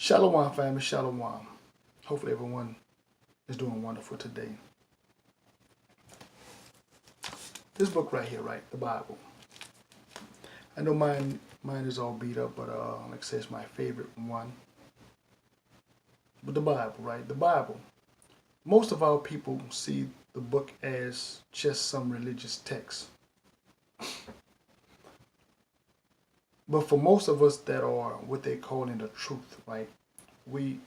Shalom, family, shalom. Hopefully everyone is doing wonderful today. This book right here, right, the Bible. I know mine is all beat up, but like I said, it's my favorite one. But the Bible, right, the Bible. Most of our people see the book as just some religious text. But for most of us that are what they call in the truth, right, we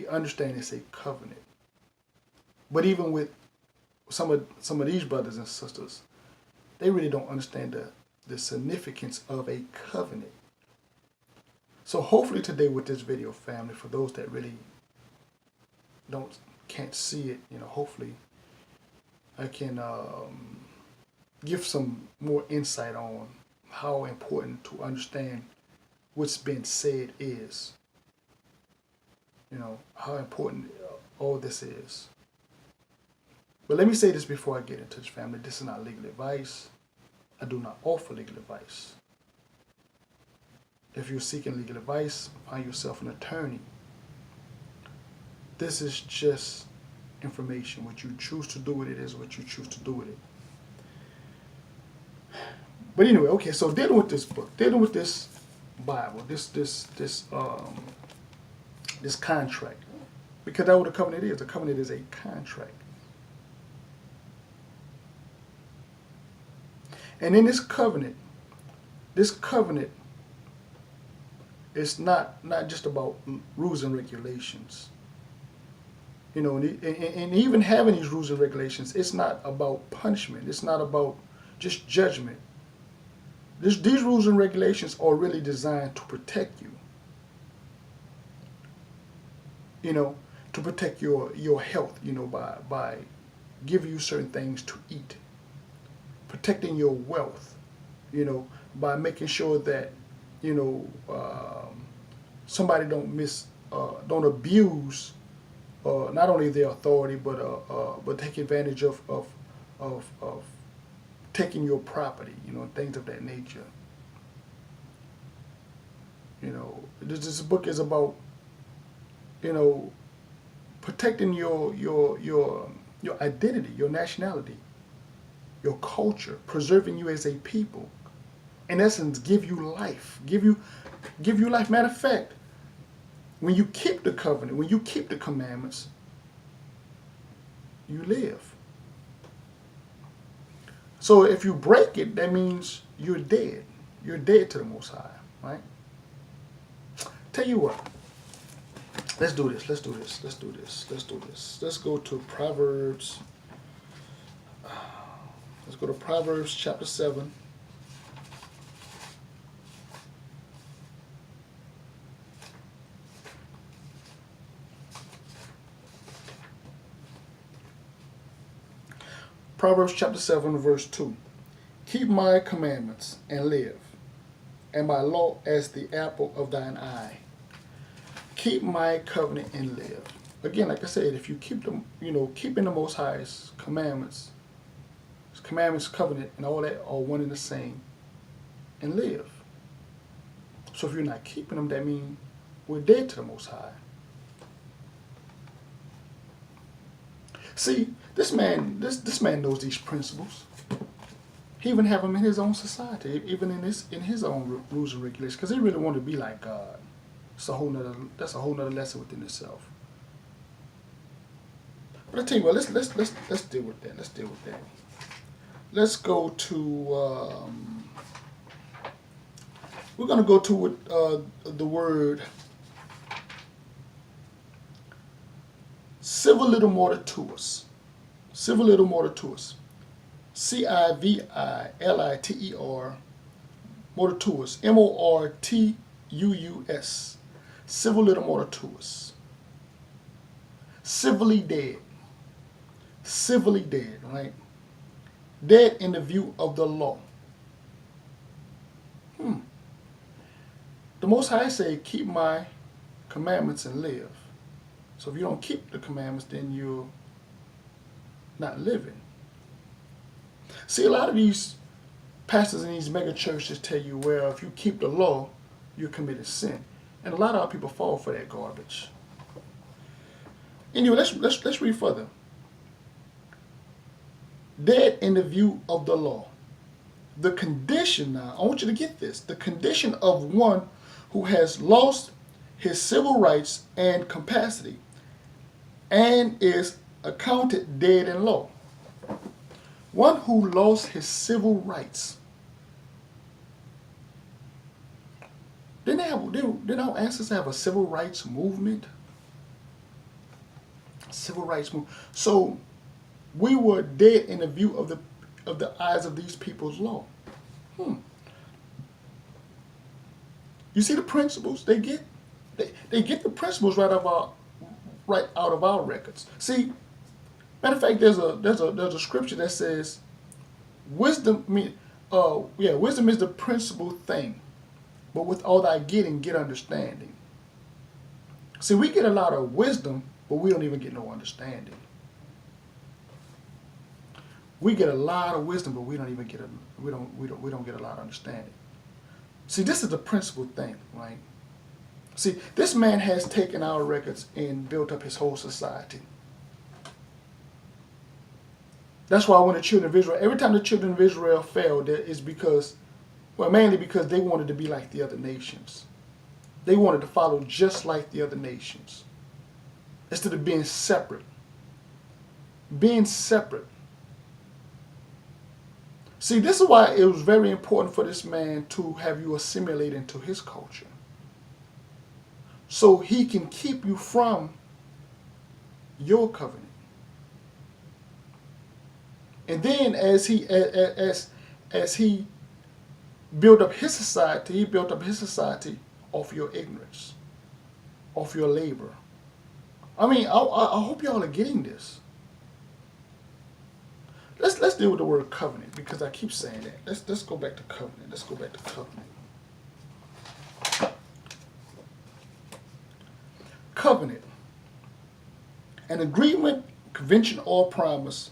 understand it's a covenant. But even with some of these brothers and sisters, they really don't understand the significance of a covenant. So hopefully today with this video, family, for those that really can't see it, hopefully I can give some more insight on how important to understand what's been said is. How important all this is. But let me say this before I get into this, family. This is not legal advice. I do not offer legal advice. If you're seeking legal advice, find yourself an attorney. This is just information. What you choose to do with it is what you choose to do with it. But anyway, okay, so dealing with this book, dealing with this Bible, this contract. Because that's what a covenant is. A covenant is a contract. And in this covenant is not just about rules and regulations. And even having these rules and regulations, it's not about punishment. It's not about just judgment. These rules and regulations are really designed to protect you. To protect your health, by giving you certain things to eat. Protecting your wealth, by making sure that, somebody don't abuse not only their authority, but take advantage of taking your property, things of that nature. This book is about, protecting your identity, your nationality, your culture, preserving you as a people. In essence, give you life. Give you life. Matter of fact, when you keep the covenant, when you keep the commandments, you live. So if you break it, that means you're dead. You're dead to the Most High, right? Tell you what. Let's do this. Let's go to Proverbs. Let's go to Proverbs chapter 7. Proverbs chapter 7, verse 2. Keep my commandments and live, and my law as the apple of thine eye. Keep my covenant and live. Again, like I said, if you keep them, keeping the Most High's commandments, covenant, and all that are one and the same, and live. So if you're not keeping them, that means we're dead to the Most High. See, this man knows these principles. He even have them in his own society, even in his own rules and regulations, because he really wanted to be like God. That's a whole nother lesson within itself. But I tell you what, let's deal with that. Let's go to. We're gonna go to the word civiliter mortuus. Civiliter mortuus. CIVILITER mortuus. MORTUUS. Civiliter mortuus. Civilly dead. Civilly dead, right? Dead in the view of the law. The Most High say, keep my commandments and live. So if you don't keep the commandments, then you're not living. See, a lot of these pastors in these mega churches tell you, well, if you keep the law, you're committing sin. And a lot of our people fall for that garbage. Anyway, let's read further. Dead in the view of the law. The condition now, I want you to get this. The condition of one who has lost his civil rights and capacity and is accounted dead in law. One who lost his civil rights. Didn't our ancestors have a civil rights movement? Civil rights movement. So we were dead in the view of the eyes of these people's law. You see the principles they get? They get the principles right out of our records. See, matter of fact, there's a scripture that says, wisdom is the principal thing, but with all thy getting, get understanding. See, we get a lot of wisdom, but we don't even get no understanding. We get a lot of wisdom, but we don't get a lot of understanding. See, this is the principal thing, right? See, this man has taken our records and built up his whole society. That's why when the children of Israel, every time the children of Israel failed, it's because, mainly because they wanted to be like the other nations. They wanted to follow just like the other nations. Instead of being separate. Being separate. See, this is why it was very important for this man to have you assimilate into his culture. So he can keep you from your covenant. And then as he built up his society, he built up his society off your ignorance, off your labor. I mean, I hope y'all are getting this. Let's deal with the word covenant, because I keep saying that. Let's go back to covenant. Let's go back to covenant. Covenant. An agreement, convention, or promise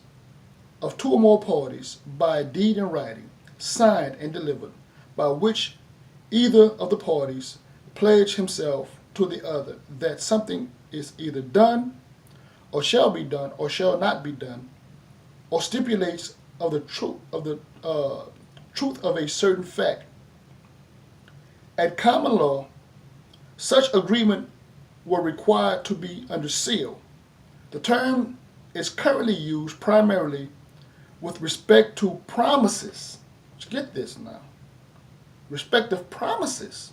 of two or more parties by deed in writing, signed and delivered, by which either of the parties pledge himself to the other that something is either done, or shall be done, or shall not be done, or stipulates of the truth of a certain fact. At common law, such agreement were required to be under seal. The term is currently used primarily with respect to promises. Get this now. Respective promises.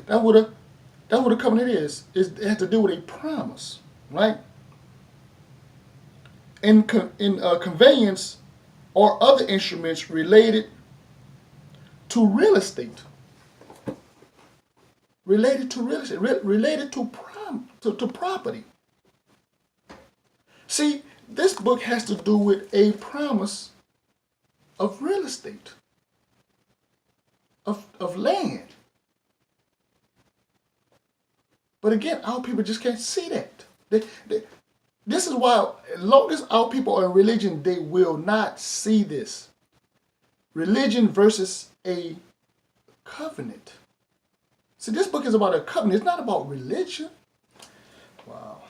That's what a covenant is. It has to do with a promise, right? In conveyance or other instruments related to real estate. Related to property. See, this book has to do with a promise of real estate, of land. But again, our people just can't see that. This is why, as long as our people are in religion, they will not see this. Religion versus a covenant. See, this book is about a covenant. It's not about religion. Wow.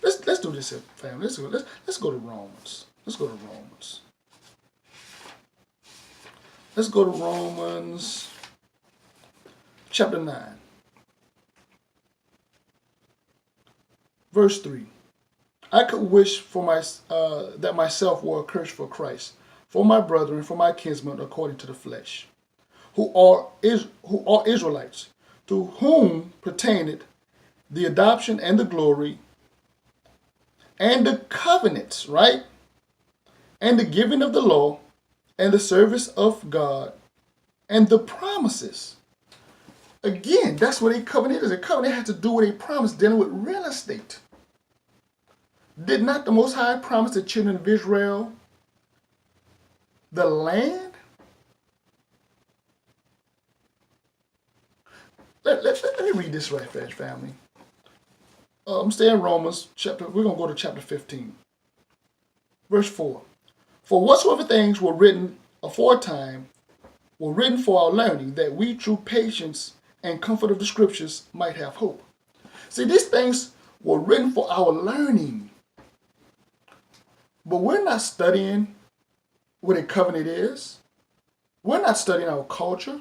Let's do this here, family. Let's go to Romans. Let's go to Romans. Let's go to Romans chapter 9. Verse 3. I could wish for that myself were accursed for Christ, for my brethren, for my kinsmen according to the flesh, who are Israelites, to whom pertaineth the adoption and the glory and the covenants, right? And the giving of the law and the service of God and the promises. Again, that's what a covenant is. A covenant has to do with a promise dealing with real estate. Did not the Most High promise the children of Israel the land? Let me read this right fast, family. I'm staying in Romans chapter. We're going to go to chapter 15. Verse 4. For whatsoever things were written aforetime were written for our learning, that we through patience and comfort of the scriptures might have hope. See, these things were written for our learning. But we're not studying what a covenant is. We're not studying our culture.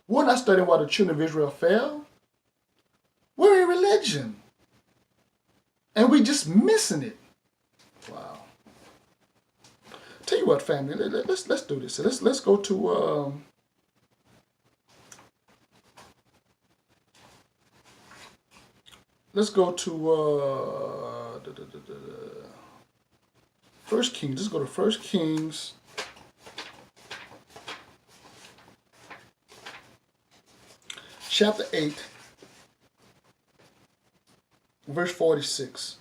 We're not studying why the children of Israel fell. We're in religion. And we just missing it. Wow. Tell you what, family, let's do this. Let's go to First Kings. Let's go to First Kings. Chapter 8, verse 46.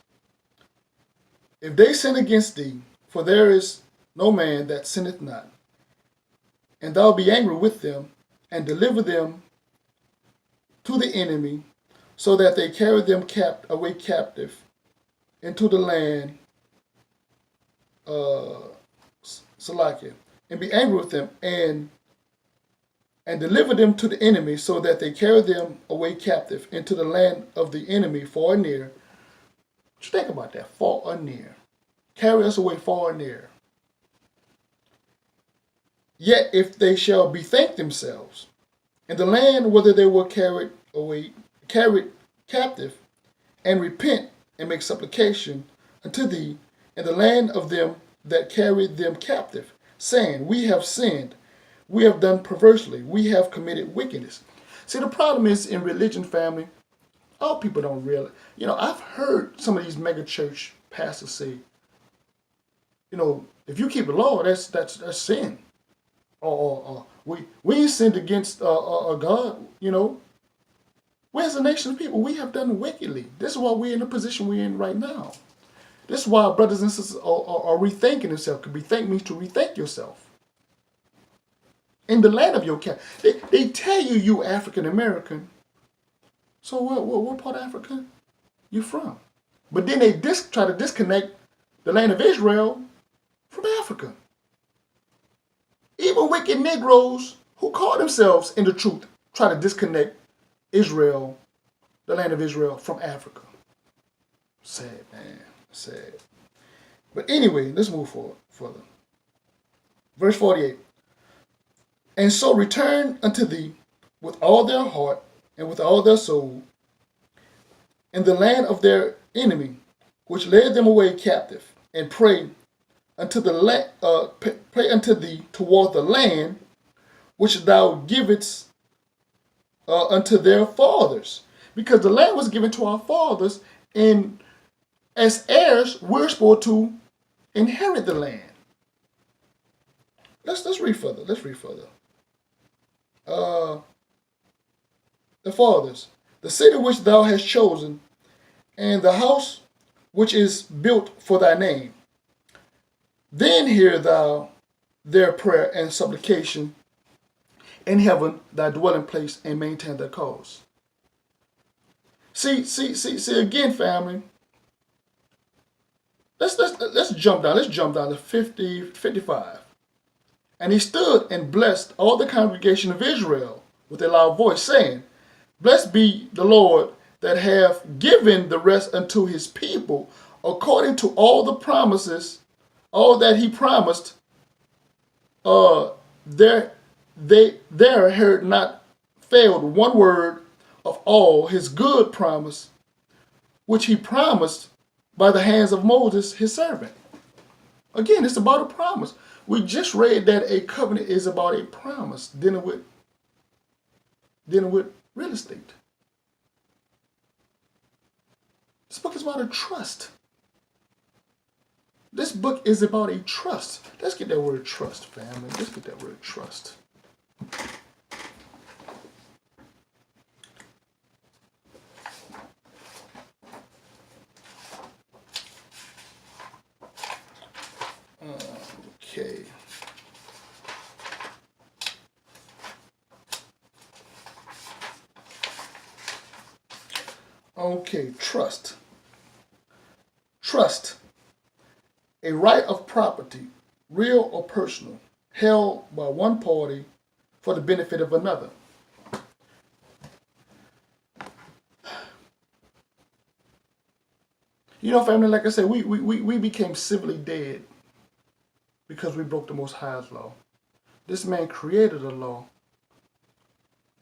If they sin against thee, for there is no man that sinneth not, and thou be angry with them, and deliver them to the enemy, so that they carry them away captive into the land, Salakia, and be angry with them, and deliver them to the enemy, so that they carry them away captive into the land of the enemy, far and near. Just think about that, far and near. Carry us away far and near. Yet if they shall bethink themselves in the land whither they were carried captive, and repent and make supplication unto thee in the land of them that carried them captive, saying, we have sinned, we have done perversely, we have committed wickedness. See, the problem is in religion, family, all people don't realize. I've heard some of these mega church pastors say, if you keep the law, that's sin. Or we ain't sinned against God. We as a nation of people, we have done wickedly. This is why we're in the position we're in right now. This is why brothers and sisters are rethinking themselves. Because rethink means to rethink yourself. In the land of your camp. They tell you African American. So what part of Africa you from? But then they try to disconnect the land of Israel from Africa. Even wicked Negroes who call themselves in the truth try to disconnect Israel, the land of Israel, from Africa. Sad, man. Sad. But anyway, let's move forward further. Verse 48. And so return unto thee with all their heart and with all their soul in the land of their enemy, which led them away captive, and pray unto thee toward the land which thou givest unto their fathers. Because the land was given to our fathers, and as heirs, we're supposed to inherit the land. Let's read further. The fathers, the city which thou hast chosen, and the house which is built for thy name. Then hear thou their prayer and supplication in heaven, thy dwelling place, and maintain their cause. See again, family. Let's jump down. Let's jump down to 55. And he stood and blessed all the congregation of Israel with a loud voice, saying, Blessed be the Lord that hath given the rest unto his people, according to all the promises, all that he promised. There heard not failed one word of all his good promise, which he promised by the hands of Moses, his servant. Again, it's about a promise. We just read that a covenant is about a promise dealing with real estate. This book is about a trust. This book is about a trust. Let's get that word trust, family. Let's get that word trust. Okay. Okay, trust. Trust. A right of property, real or personal, held by one party for the benefit of another. You know, family, like I said, we became civilly dead because we broke the Most High's law. This man created a law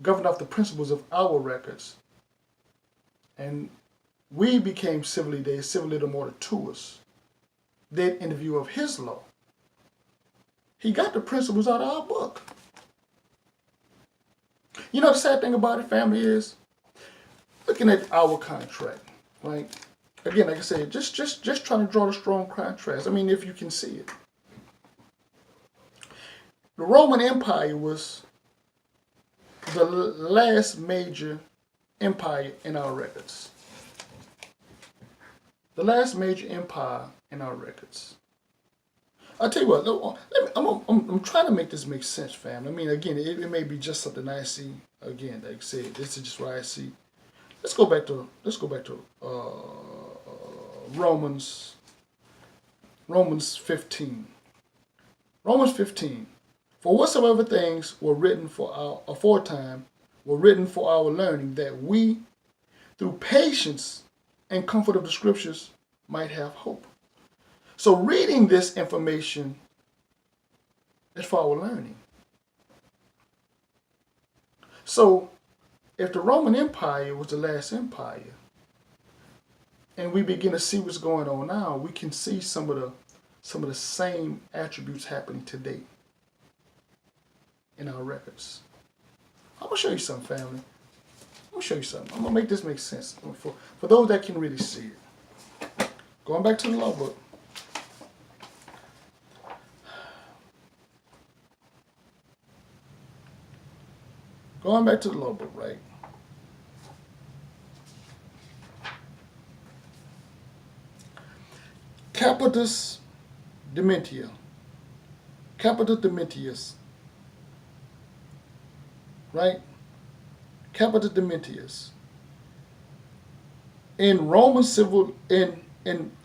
governed off the principles of our records. And we became civilly dead, civilly immortal to us, dead in the view of his law. He got the principles out of our book. You know, the sad thing about it, family, is looking at our contract, right? Again, like I said, just trying to draw the strong contrast. I mean, if you can see it. The Roman Empire was the last major empire in our records. The last major empire in our records. I'll tell you what, I'm trying to make this make sense, fam. I mean, again, it may be just something I see. Again, like I said, this is just what I see. Let's go back to Romans 15. Romans 15. For whatsoever things were written for our aforetime were written for our learning, that we, through patience and comfort of the scriptures, might have hope. So reading this information is for our learning. So if the Roman Empire was the last empire, and we begin to see what's going on now, we can see some of the same attributes happening today in our records. I'm gonna show you something, family. I'm gonna show you something. I'm gonna make this make sense for those that can really see it. Going back to the law book. Going back to the law book, right? Capitus Dementia. Capitus Dementius. Right? Capitus Dementius. In Roman civil, in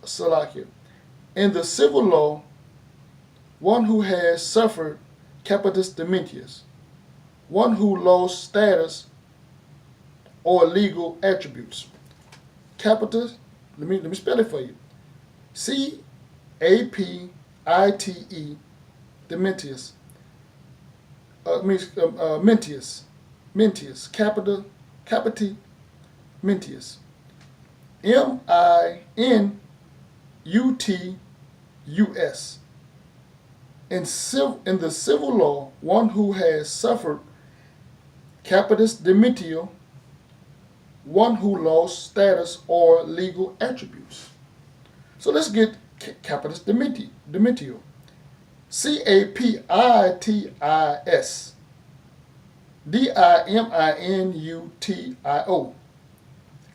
Salakia, in the civil law, one who has suffered Capitus Dementius, one who lost status or legal attributes. Capitus, let me spell it for you. Capite Dementius. Mentius. Capite Mentius. Minutus. In the civil law, one who has suffered Capitus Dementio, one who lost status or legal attributes. So let's get Capitus Dementio. Capitis Diminutio.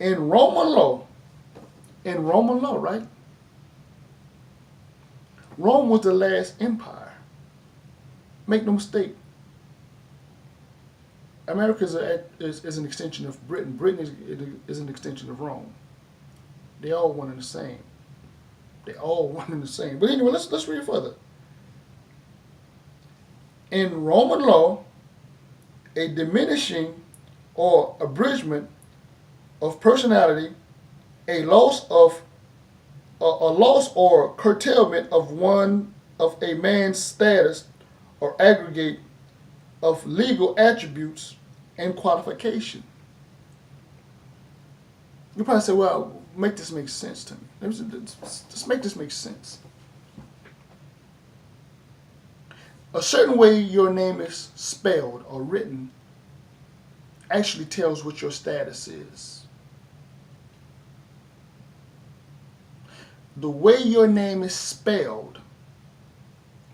In Roman law, right? Rome was the last empire. Make no mistake. America is an extension of Britain. Britain is an extension of Rome. They all one and the same. They all one and the same. But anyway, let's read further. In Roman law, a diminishing or abridgment of personality, a loss or curtailment of a man's status or aggregate of legal attributes and qualification. You probably say, well, make this make sense to me. Let's make this make sense. A certain way your name is spelled or written actually tells what your status is. The way your name is spelled,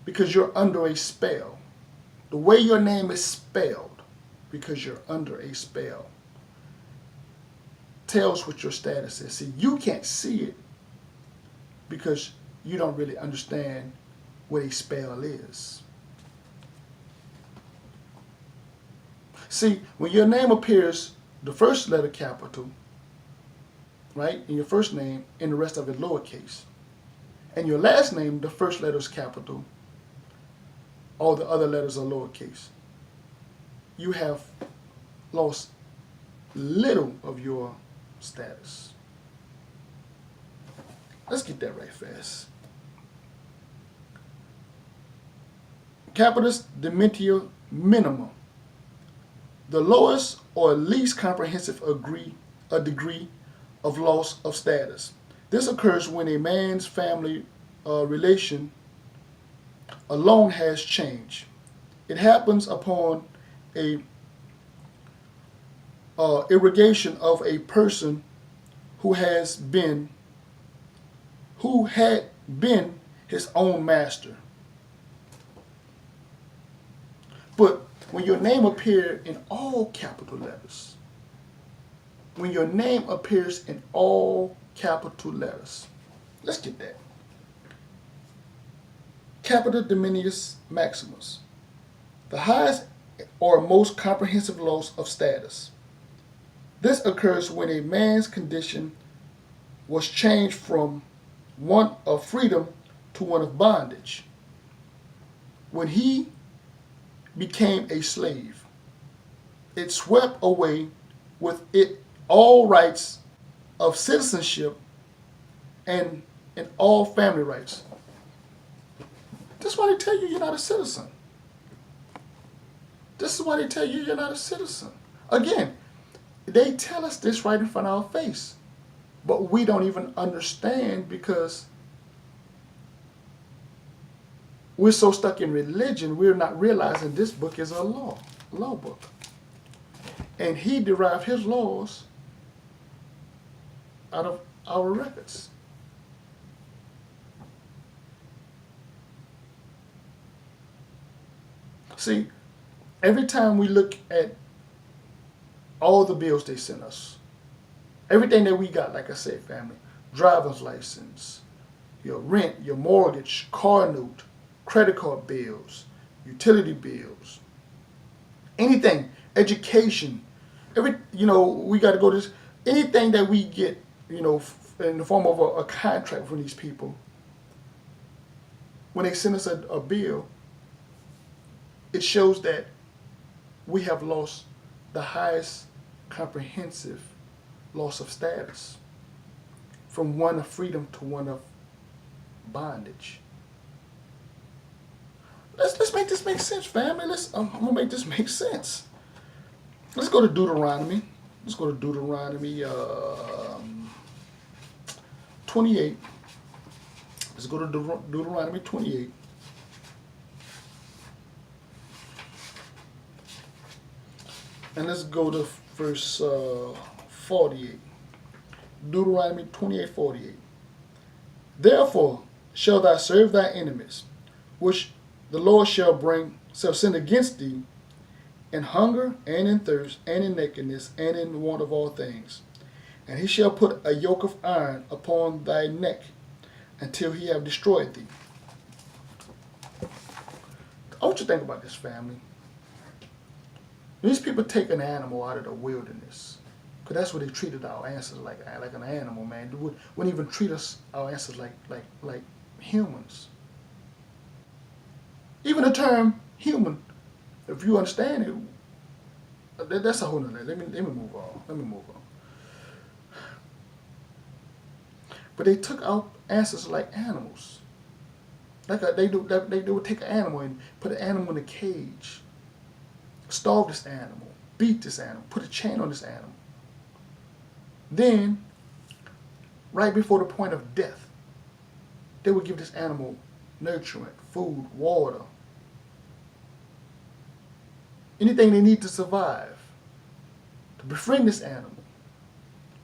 because you're under a spell. The way your name is spelled, because you're under a spell, tells what your status is. See, you can't see it because you don't really understand what a spell is. See, when your name appears, the first letter capital, right, in your first name, and the rest of it lowercase, and your last name, the first letter is capital, all the other letters are lowercase, you have lost little of your status. Let's get that right fast. Capitis dementia minima, the lowest or least comprehensive degree of loss of status. This occurs when a man's family relation alone has changed. It happens upon a irrigation of a person who had been his own master. But when your name appears in all capital letters, when your name appears in all capital letters, let's get that. Capita Dominus Maximus, the highest or most comprehensive loss of status. This occurs when a man's condition was changed from one of freedom to one of bondage. When he became a slave, it swept away with it all rights of citizenship and all family rights. That's why they tell you you're not a citizen. This is why they tell you you're not a citizen. Again, they tell us this right in front of our face, but we don't even understand because we're so stuck in religion, we're not realizing this book is a law book. And he derived his laws out of our records. See, every time we look at all the bills they sent us, everything that we got, like I said, family, driver's license, your rent, your mortgage, car note, credit card bills, utility bills, anything, education, we got to go to this, anything that we get, in the form of a contract from these people, when they send us a bill, it shows that we have lost the highest comprehensive loss of status, from one of freedom to one of bondage. Let's make this make sense, family. I'm gonna make this make sense. Let's go to Deuteronomy. Let's go to Deuteronomy 28. Let's go to Deuteronomy 28. And let's go to verse 48. Deuteronomy 28:48. Therefore shall thou serve thy enemies, which the Lord shall send against thee, in hunger and in thirst and in nakedness and in want of all things. And he shall put a yoke of iron upon thy neck until he have destroyed thee. I want you to think about this, family. These people take an animal out of the wilderness, because that's what they treated our ancestors like an animal, man. They wouldn't even treat our ancestors like humans. Even the term human, if you understand it, that's a whole nother. Let me move on. But they took our ancestors like animals. They would take an animal and put an animal in a cage, starve this animal, beat this animal, put a chain on this animal. Then, right before the point of death, they would give this animal nutriment, food, water, anything they need to survive, to befriend this animal.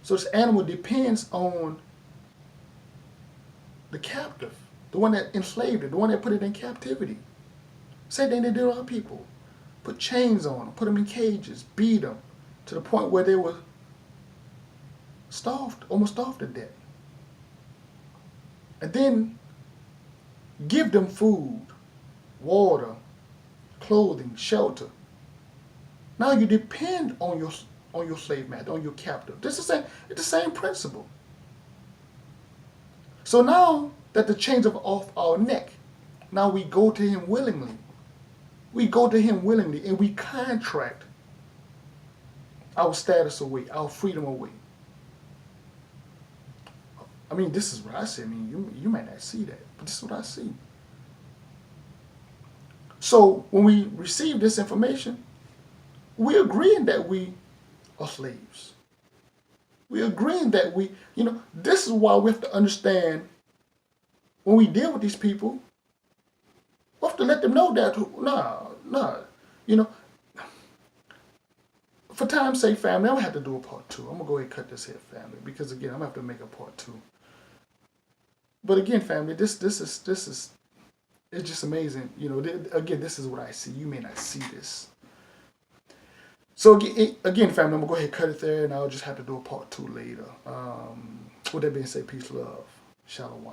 So this animal depends on the captive, the one that enslaved it, the one that put it in captivity. Same thing they did to our people. Put chains on them, put them in cages, beat them to the point where they were almost starved to death. And then give them food, water, clothing, shelter. Now you depend on your slave master, on your captive. It's the same principle. So now that the chains are off our neck, now we go to him willingly. We go to him willingly and we contract our status away, our freedom away. I mean, this is what I see. I mean, you might not see that, but this is what I see. So when we receive this information, we're agreeing that we are slaves. We're agreeing that this is why we have to understand when we deal with these people, we have to let them know that, nah, you know, for time's sake, family, I'm gonna have to do a part two. I'm gonna go ahead and cut this here, family, because again, I'm gonna have to make a part two. But again, family, this is it's just amazing. Again, this is what I see. You may not see this. So again, family, I'm gonna go ahead and cut it there, and I'll just have to do a part two later. With that being said, peace, love, Shalom.